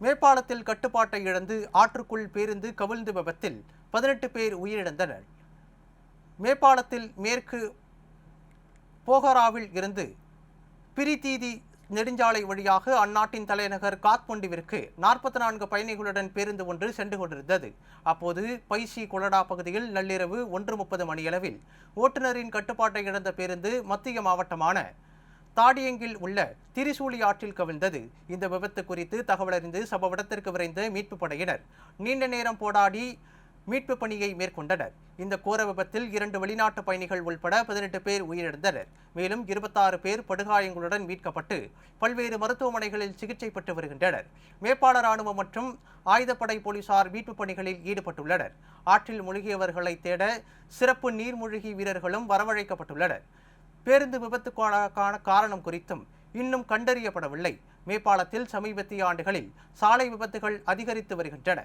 மேம்பாலத்தில் கட்டுப்பாட்டை இழந்து ஆற்றுக்குள் பேருந்து கவிழ்ந்து விபத்தில் 18 பேர் உயிரிழந்தனர். மேம்பாலத்தில் மேற்கு போகராவில் இருந்து பிரிதீதி நெடுஞ்சாலை வழியாக அந்நாட்டின் தலைநகர் காத்மண்டுவிற்கு 44 பயணிகளுடன் பேருந்து ஒன்று சென்று கொண்டிருந்தது. அப்போது பைசி கொலடா பகுதியில் நள்ளிரவு 1:30 மணியளவில் ஓட்டுநரின் கட்டுப்பாட்டை இழந்த பேருந்து மத்திய மாவட்டமான தாடியங்கில் உள்ள திரிசூலி ஆற்றில் கவிழ்ந்தது. இந்த விபத்து குறித்து தகவலறிந்து சம்பவ இடத்திற்கு விரைந்த மீட்பு படையினர் நீண்ட நேரம் போராடி மீட்பு பணியை மேற்கொண்டனர். இந்த கோர விபத்தில் 2 வெளிநாட்டு பயணிகள் உள்பட 18 பேர் உயிரிழந்தனர். மேலும் 26 பேர் படுகாயங்களுடன் மீட்கப்பட்டு பல்வேறு மருத்துவமனைகளில் சிகிச்சை பெற்று வருகின்றனர். மேம்பால ராணுவம் மற்றும் ஆயுதப்படை போலீசார் மீட்பு பணிகளில் ஈடுபட்டுள்ளனர். ஆற்றில் மூழ்கியவர்களை தேட சிறப்பு நீர்மூழ்கி வீரர்களும் வரவழைக்கப்பட்டுள்ளனர். பேருந்து விபத்துக்கான காரணம் குறித்தும் இன்னும் கண்டறியப்படவில்லை. மேம்பாலத்தில் சமீபத்திய ஆண்டுகளில் சாலை விபத்துகள் அதிகரித்து வருகின்றன.